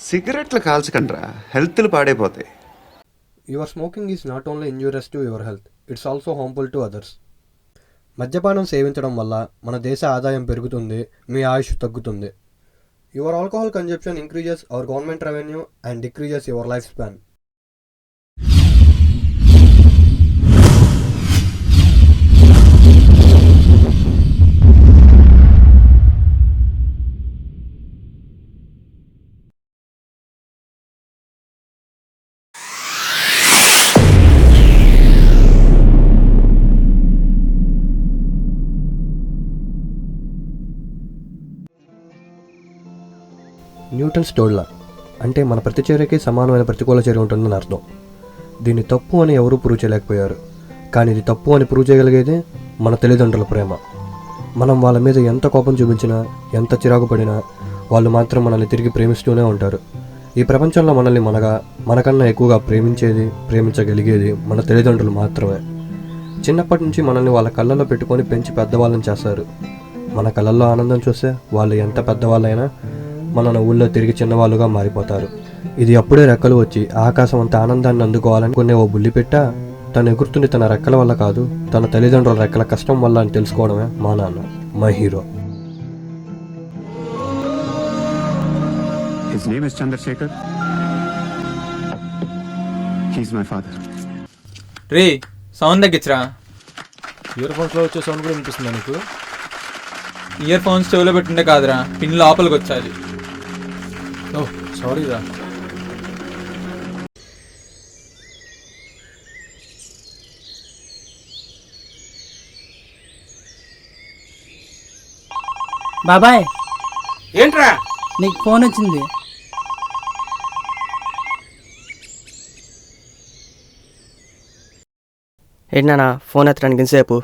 సిగరెట్లు కాల్చకండ్రా, హెల్త్లు పాడైపోతాయి. Your smoking is not only injurious to your health, it's also harmful to others. మద్యపానం సేవించడం వల్ల మన దేశ ఆదాయం పెరుగుతుంది, మీ ఆయుష్ తగ్గుతుంది. Your alcohol consumption increases our government revenue and decreases your life span. Newton's toll law అంటే మన ప్రతి చర్యకి సమానమైన ప్రతికూల చర్య ఉంటుందని అర్థం. దీన్ని తప్పు అని ఎవరూ ప్రూవ్ చేయలేకపోయారు. కానీ ఇది తప్పు అని ప్రూవ్ చేయగలిగేది మన తల్లిదండ్రుల ప్రేమ. మనం వాళ్ళ మీద ఎంత కోపం చూపించినా, ఎంత చిరాకు పడినా వాళ్ళు మాత్రం మనల్ని తిరిగి ప్రేమిస్తూనే ఉంటారు. ఈ ప్రపంచంలో మనల్ని మనకన్నా ఎక్కువగా ప్రేమించగలిగేది మన తల్లిదండ్రులు మాత్రమే. చిన్నప్పటి నుంచి మనల్ని వాళ్ళ కళ్ళల్లో పెట్టుకొని పెంచి పెద్దవాళ్ళని చేస్తారు. మన కళ్ళల్లో ఆనందం చూస్తే వాళ్ళు ఎంత పెద్దవాళ్ళైనా మన ఊళ్ళో తిరిగి చిన్నవాళ్ళుగా మారిపోతారు. ఇది అప్పుడే రెక్కలు వచ్చి ఆకాశం అంత ఆనందాన్ని అందుకోవాలనుకునే ఓ బుల్లి పెట్ట తను ఎగురుతుంది తన రెక్కల వల్ల కాదు, తన తల్లిదండ్రుల రెక్కల కష్టం వల్ల అని తెలుసుకోవడమే మా నాన్న, my hero. His name is Chandrasekhar. He's my father. రే సౌండ్ తగ్గించరా. ఇయర్ ఫోన్స్లో వచ్చే సౌండ్ కూడా వినిపిస్తుందా నీకు? ఇయర్ ఫోన్స్ చెవిలో పెట్టుండే కాదురా, పిన్ లోపలికి వచ్చాది. ఓ సారీ రా. బాబాయ్ ఏంట్రా? నీకు ఫోన్ వచ్చింది. ఏంటన్నా ఫోన్ ఎత్తడానికి ఇంతసేపు?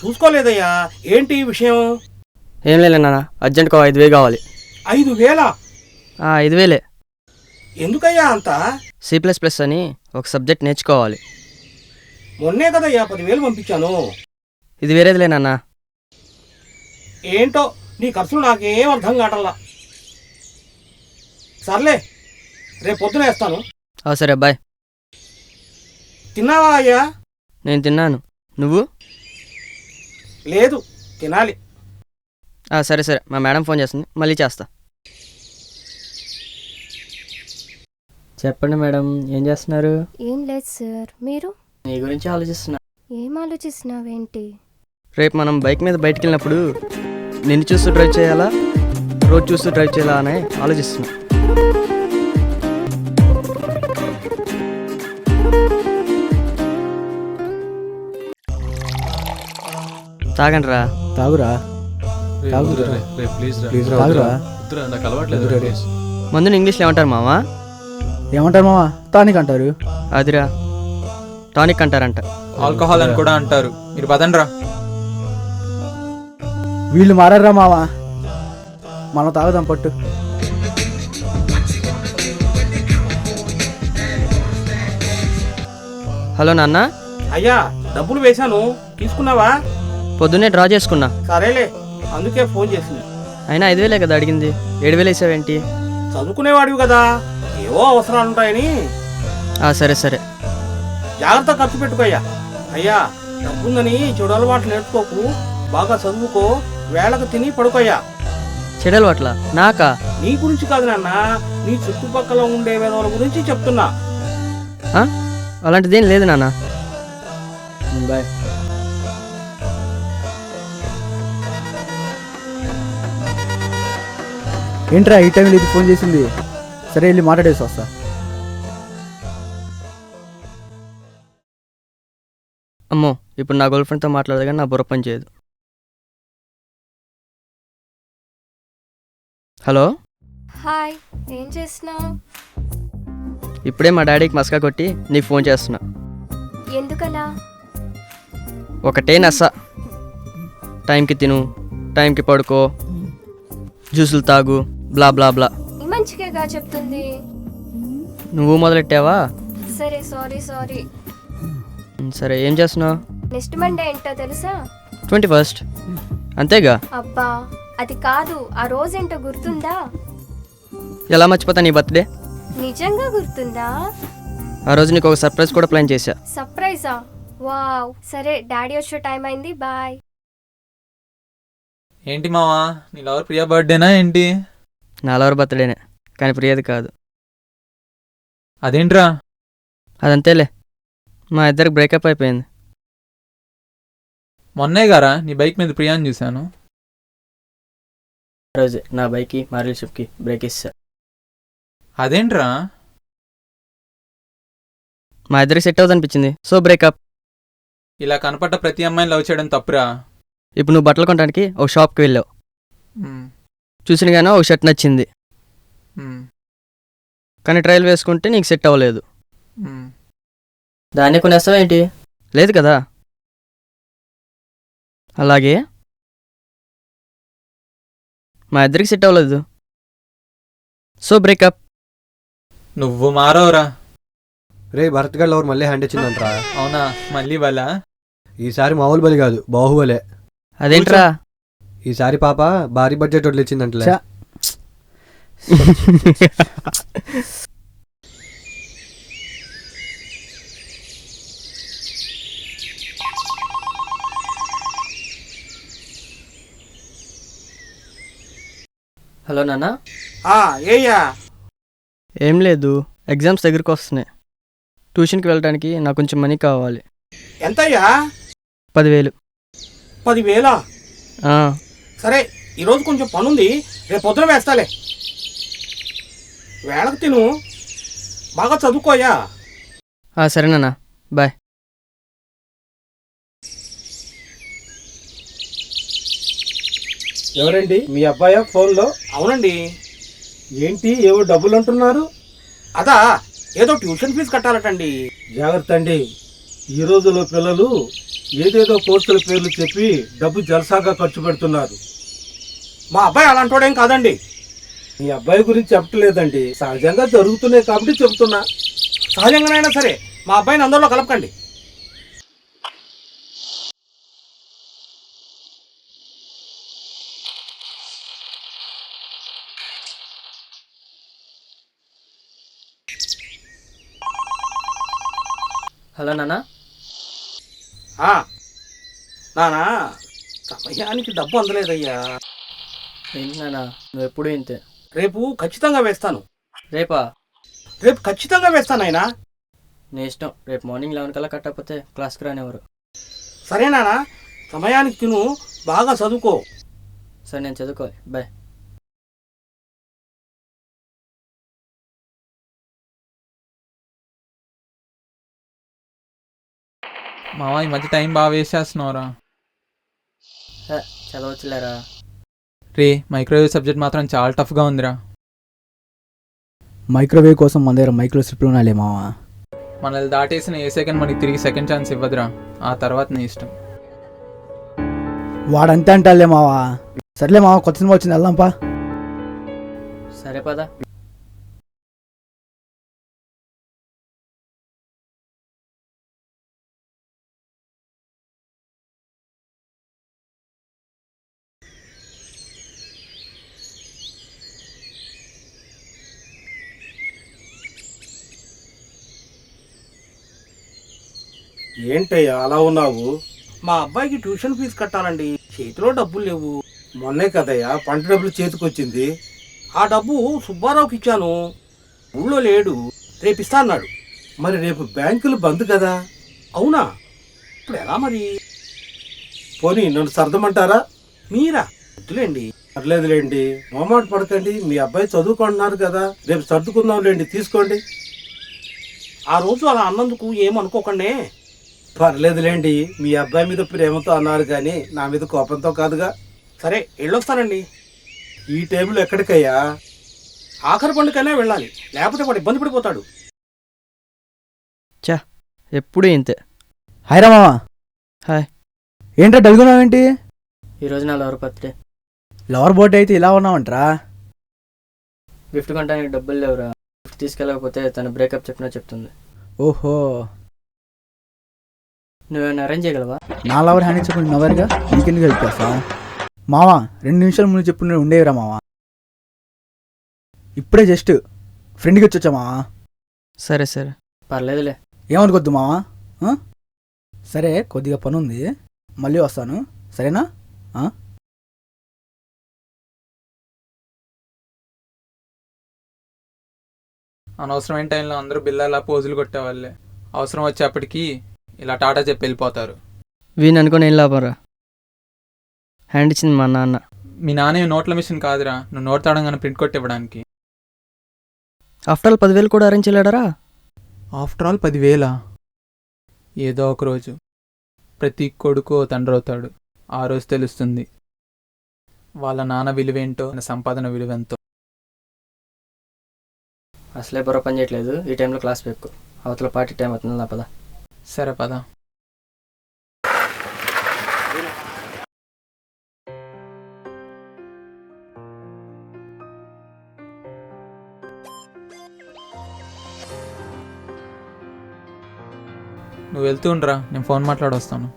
చూసుకోలేదయ్యా. ఏంటి విషయం? ఏం లేదు నాన్న, అర్జెంట్గా 5,000 కావాలి. 5,000? 5,000. ఎందుకయ్యా అంత? C++ అని ఒక సబ్జెక్ట్ నేర్చుకోవాలి. మొన్నే కదయ్యా 10,000 పంపించాను. ఇది వేరేదిలే నాన్న. ఏంటో నీ ఖర్చులు నాకేం అర్థం కావటంలా. సర్లే, రేపు పొద్దున వేస్తాను. సరే బాయ్. తిన్నావా అయ్యా? నేను తిన్నాను, నువ్వు? లేదు, తినాలి. సరే సరే, మా మేడం ఫోన్ చేస్తుంది, మళ్ళీ చేస్తా. చెప్పండి మేడం, ఏం చేస్తున్నారు? ఏం లేదు సార్, మీరు? నీ గురించి ఆలోచిస్తున్నా. ఏం ఆలోచిస్తున్నావేంటి? రేపు మనం బైక్ మీద బయటికి వెళ్ళినప్పుడు నిన్ను చూస్తూ డ్రైవ్ చేయాలా, రోడ్ చూస్తూ డ్రైవ్ చేయాలా అని ఆలోచిస్తున్నా. తాగండి రా. తాగురా. మందుని ఇంగ్లీష్లో ఏమంటారు మావా? ఏమంటారు మావా? టానిక్ అంటారు. అదిరా, టానిక్ అంటారంట. ఆల్కహాల్ అని కూడా అంటారు. మీరు పదండ్రా. వీళ్ళు మారారా మావా, మనం తాగుదాం పట్టు. హలో నాన్న. అయ్యా, డబ్బులు వేశాను, తీసుకున్నావా? పొద్దున్నే డ్రా చేసుకున్నా. సరేలే, అందుకే ఫోన్ చేసింది. అయినా 5,000 కదా అడిగింది, 7,000 వేసావేంటి? చదువుకునేవాడివి కదా, ఏవో అవసరాలు ఉంటాయని. సరే సరే, జాగ్రత్త ఖర్చు పెట్టుకోయ్యా. అయ్యా, డబ్బుందని చెడు అలవాట్లు నేర్చుకోకు, బాగా చదువుకో, వేళకు తిని పడుకోయ్యా. చెడలు అట్ల నాకా? నీ గురించి కాదు నాన్న, నీ చుట్టుపక్కల ఉండే వేదవుల గురించి చెప్తున్నా. అలాంటిదేం లేదు నాన్న. బాయ్. ఏంట్రా ఈ టైంలో ఇది ఫోన్ చేసింది? సరే వెళ్ళి మాట్లాడేసి వస్తా. అమ్మో, ఇప్పుడు నా గర్ల్ ఫ్రెండ్తో మాట్లాడగా నా బుర్ర పని చేయదు. హలో. హాయ్, ఏం చేస్తున్నావు? ఇప్పుడే మా డాడీకి మస్కా కొట్టి నీకు ఫోన్ చేస్తున్నా. ఎందుకలా? ఒకటే నస. టైంకి తిను, టైంకి పడుకో, జ్యూసులు తాగు, బ్లా బ్లా బ్లా. మంచిగా చెప్తుంది. నువ్వు మొదలెట్టావా? సరే, సారీ. సరే, ఏం చేస్తున్నావు? నెక్స్ట్ మండే ఏంటో తెలుసా? 21st. అంతేగా? అబ్బా, అది కాదు, ఆ రోజేంటో గుర్తుందా? ఎలా మర్చిపోతా నీ బర్త్డే? నిజంగా గుర్తుందా? ఆ రోజు నీకు ఒక సర్ప్రైజ్ కూడా ప్లాన్ చేశా. సర్ప్రైజా? వావ్. సరే డాడీ వచ్చే టైం అయింది, బాయ్. ఏంటి మావా, నీ లవర్ ప్రియా బర్త్డేనా ఏంటి? నా లవర్ బర్త్డేనే, కానీ ప్రియది కాదు. అదేంట్రా? అదంతేలే, మా ఇద్దరికి బ్రేకప్ అయిపోయింది. మొన్నే గారా నీ బైక్ మీద ప్రియాని చూశాను. ఆ రోజే నా బైక్కి మా రిలేషన్షిప్కి బ్రేక్ ఇస్తా. అదేంట్రా? మా ఇద్దరికి సెట్ అవుతుందనిపించింది, సో బ్రేకప్. ఇలా కనపడ్డ ప్రతి అమ్మాయిని లవ్ చేయడం తప్పురా. ఇప్పుడు నువ్వు బట్టలు కొనడానికి ఒక షాప్కి వెళ్ళావు. మ్, చూసిన కానీ ఒక షర్ట్ నచ్చింది, మ్, కానీ ట్రయల్ వేసుకుంటే నీకు సెట్ అవ్వలేదు. మ్. దాన్ని కొనేస్తావా ఏంటి? లేదు కదా. అలాగే మా ఇద్దరికి సెట్ అవ్వలేదు, సో బ్రేకప్. నువ్వు మారవురా. రే భరత్ గారు లవర్ మళ్ళీ హ్యాండ్ ఇచ్చిందంటరా. అవునా? మళ్ళీ వాళ్ళ? ఈసారి మామూలు బలి కాదు, బాహుబలే. అదేంట్రా? ఈసారి పాప భారీ బడ్జెట్ వడ్లు ఇచ్చిందంటలే. చా. హలో నాన్న. ఏయ్యా, ఏం లేదు, ఎగ్జామ్స్ దగ్గరికి వస్తున్నాయి. ట్యూషన్కి వెళ్ళడానికి నాకు కొంచెం మనీ కావాలి. ఎంతయ్యా? 10,000. 10,000? ఆ, సరే, ఈరోజు కొంచెం పనుంది, రేపు పొద్దున వేస్తాలే. వేళకు తిను, బాగా చదువుకోయా. సరే నాన్న, బాయ్. ఎవరండి మీ అబ్బాయా ఫోన్లో? అవునండి. ఏంటి ఏవో డబ్బులు అంటున్నారు? అదా, ఏదో ట్యూషన్ ఫీజు కట్టాలటండి. జాగ్రత్త అండి, ఈ రోజుల్లో పిల్లలు ఏదేదో కోర్సుల పేర్లు చెప్పి డబ్బు జలసాగా ఖర్చు పెడుతున్నారు. మా అబ్బాయి అలాంటోడేం కాదండి. మీ అబ్బాయి గురించి చెప్పట్లేదండి, సహజంగా జరుగుతున్నాయి కాబట్టి చెప్తున్నా. సహజంగానైనా సరే మా అబ్బాయిని అందరిలో కలపకండి. హలో నాన్న. నానా, సమయానికి డబ్బు అందలేదయ్యా. ఏంటి నాన్న, నువ్వు ఎప్పుడు ఇంతే. రేపు ఖచ్చితంగా వేస్తాను. రేపా? రేపు ఖచ్చితంగా వేస్తాను ఆయన. నీ ఇష్టం, రేపు మార్నింగ్ 11 కల్లా కట్టకపోతే క్లాస్కి రానివ్వరు. సరే నానా, సమయానికి తిను, బాగా చదువుకో. సరే, నేను చదువుకోవాలి, బాయ్. మావా, ఈ మధ్య టైం బాగా వేస్ట్ చేస్తున్నావురా. చదవచ్చులేరా. రే, మైక్రోవేవ్ సబ్జెక్ట్ మాత్రం చాలా టఫ్గా ఉందిరా. మైక్రోవేవ్ కోసం మన దగ్గర మైక్రో స్ట్రిప్లు ఉన్నాలే మావా. మనల్ని దాటేసిన ఏ సెకండ్ మనకి తిరిగి సెకండ్ ఛాన్స్ ఇవ్వదురా. ఆ తర్వాత నీ ఇష్టం. వాడంతే అంటాలే మావా. సర్లే మావా, కొత్త సినిమా వచ్చింది, వెళ్దాంపా. సరే పదా. ఏంటయ్యా అలా ఉన్నావు? మా అబ్బాయికి ట్యూషన్ ఫీజు కట్టాలండి, చేతిలో డబ్బులు లేవు. మొన్నే కదయ్యా పంట డబ్బులు చేతికొచ్చింది. ఆ డబ్బు సుబ్బారావుకి ఇచ్చాను, ఊళ్ళో లేడు, రేపు ఇస్తా అన్నాడు. మరి రేపు బ్యాంకులు బంద్ కదా? అవునా? ఇప్పుడు ఎలా మరి? పోనీ నన్ను సర్దమంటారా? మీరా? వద్దులేండి. పర్లేదులేండి, మొహమాట పడకండి, మీ అబ్బాయి చదువుకుంటున్నారు కదా, రేపు సర్దుకుందాంలేండి, తీసుకోండి. ఆ రోజు అలా అన్నందుకు ఏమనుకోకండి. పర్లేదులేండి, మీ అబ్బాయి మీద ప్రేమతో అన్నారు కానీ నా మీద కోపంతో కాదుగా. సరే, వెళ్ళొస్తానండి. ఈ టైంలో ఎక్కడికయ్యా? ఆఖరి పండుకైనా వెళ్ళాలి, లేకపోతే వాడు ఇబ్బంది పడిపోతాడు. ఎప్పుడు ఇంతే. హాయ్ రా మావా. హాయ్. ఏంట్రా డల్గున్నావేంటి? ఈరోజు నా లవర్ బర్త్డే. లవర్ బర్త్డే అయితే ఇలా ఉన్నావంటరా? గిఫ్ట్ కొనడానికి డబ్బులు లేవురా. గిఫ్ట్ తీసుకెళ్ళకపోతే తను బ్రేకప్ చెప్పినా చెప్తుంది. ఓహో, నువ్వేమైనా అరేంజ్ చేయగలవా? నా లవర్ హ్యాండ్ ఇచ్చకుండా నవర్గా నీకెందుకు హెల్ప్ చేస్తా మావా? 2 నిమిషాల ముందు చెప్పు నేను ఉండేవిరా మావా. ఇప్పుడే జస్ట్ ఫ్రెండ్కి వచ్చా మావా. సరే సరే పర్లేదులే. ఏమనుకోద్దు మావా. ఆ? సరే కొద్దిగా పని ఉంది, మళ్ళీ వస్తాను, సరేనా? ఆ? అనవసరమైన టైంలో అందరూ బిల్లాలా పోజులు కొట్టేవాళ్ళే. అవసరం వచ్చేప్పటికి ఇలా టాటా చెప్పి వెళ్ళిపోతారు. వీని అనుకుని ఏం లాభంరా. హ్యాండ్ ఇచ్చింది మా నాన్న. మీ నాన్న నోట్ల మిషన్ కాదురా, నువ్వు నోట్ తాడంగానే ప్రింట్ కొట్టి ఇవ్వడానికి. ఆఫ్టర్ ఆల్ 10,000 కూడా అరేంజ్ చేయలేడరా. After all 10,000. ఏదో ఒక రోజు ప్రతి కొడుకు ఓ తండ్రి అవుతాడు. ఆ రోజు తెలుస్తుంది వాళ్ళ నాన్న విలువేంటో, సంపాదన విలువెంతో. అసలే బుర్ర పని చేయట్లేదు, ఈ టైంలో క్లాస్ పెక్కు. అవతల పార్టీ టైం అవుతుంది నా పద. సరే పద. నువ్వు వెళ్తూ ఉండరా, నేను ఫోన్ మాట్లాడొస్తాను.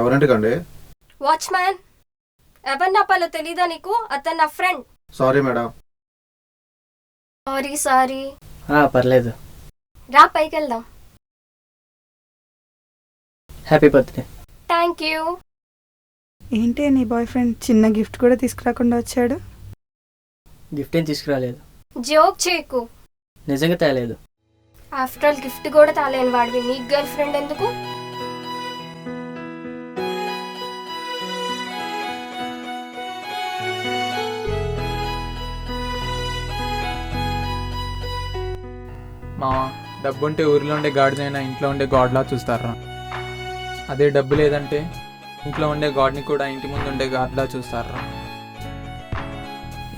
ఎవరంటే వాచ్మ్యాన్. ఎవరిని ఆపాలో తెలీదా నీకు? అతను నా ఫ్రెండ్. Sorry madam. సారీ. పర్లేదు. రా పైకి వెళ్దాం. Happy birthday. Thank you. ఏంటి నీ బాయ్ ఫ్రెండ్ చిన్న గిఫ్ట్ కూడా తీసుకురాకుండా వచ్చాడు? గిఫ్ట్ ఏం తీసుకురాలేదు. జోక్ చేయకు. నిజంగా తేలేదు. ఆఫ్టర్ ఆల్ గిఫ్ట్ కూడా తాలేని వాడివి నీ గర్ల్ ఫ్రెండ్ ఎందుకు? మా డబ్బుంటే ఊరిలో ఉండే గాడిదైనా ఇంట్లో ఉండే గాడ్లా చూస్తారా. అదే డబ్బు లేదంటే ఇంట్లో ఉండే గాడ్ని కూడా ఇంటి ముందు ఉండే గాడ్లా చూస్తారా.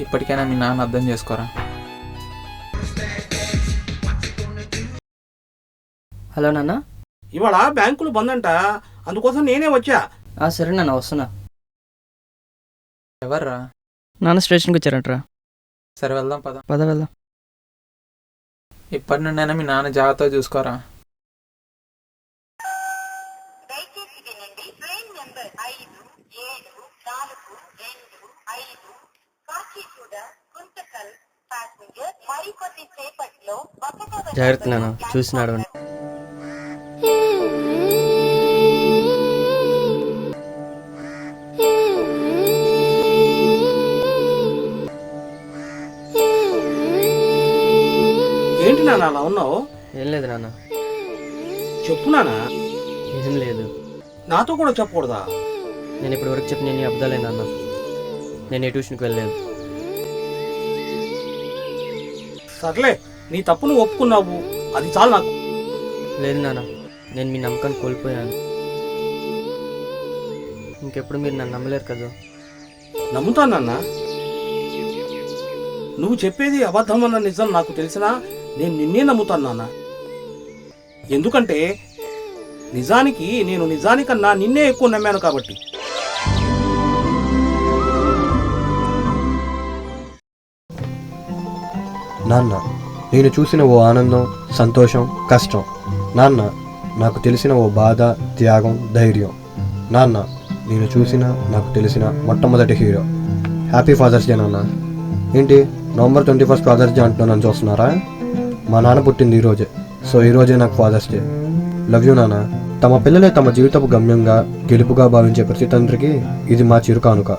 ఇప్పటికైనా మీ నాన్న అర్థం చేసుకోరా. హలో నాన్న. ఇవాళ బ్యాంకులు బంద్ అంట, అందుకోసం నేనే వచ్చా. సరే నాన్న వస్తున్నా. ఎవర్రా? నాన్న స్టేషన్కి వచ్చారంటరా. సరే వెళ్దాం పద. పద వెళ్దాం. ఇప్పటి నుండైనా మీ నాన్న జాగ్రత్తగా చూసుకోరా. జాగ్రత్త నాన్న, చూసినాడు. ఏంటి నాన్న అలా ఉన్నావు? ఏం లేదు నాన్న. చెప్పు నాన్న. ఏం లేదు. నాతో కూడా చెప్పకూడదా? నేను ఇప్పటి వరకు చెప్పి నేను అబ్దాలే నాన్న. నేను ఏ ట్యూషన్కి వెళ్ళలేదు. సర్లే, నీ తప్పు నువ్వు ఒప్పుకున్నావు, అది చాలు నాకు. లేదు నాన్న, నేను మీ నమ్మకాన్ని కోల్పోయాను. ఇంకెప్పుడు మీరు నన్ను నమ్మలేరు కదా. నమ్ముతానన్నా. నువ్వు చెప్పేది అబద్ధమన్న నిజం నాకు తెలిసినా నేను నిన్నే నమ్ముతాను నాన్న. ఎందుకంటే నిజానికి నేను నిజానికన్నా నిన్నే ఎక్కువ నమ్మాను కాబట్టి. నాన్న, నేను చూసిన ఓ ఆనందం, సంతోషం, కష్టం. నాన్న, నాకు తెలిసిన ఓ బాధ, త్యాగం, ధైర్యం. నాన్న, నేను చూసిన నాకు తెలిసిన మొట్టమొదటి హీరో. హ్యాపీ ఫాదర్స్ డే నాన్న. ఏంటి నవంబర్ 21 ఫాదర్స్ డే అంటున్నాను చూస్తున్నారా? మా నాన్న పుట్టింది ఈరోజే, సో ఈరోజే నాకు ఫాదర్స్ డే. లవ్ యూ నాన్న. తమ పిల్లలే తమ జీవితపు గమ్యంగా, గెలుపుగా భావించే ప్రతి తండ్రికి ఇది మా చిరు కానుక.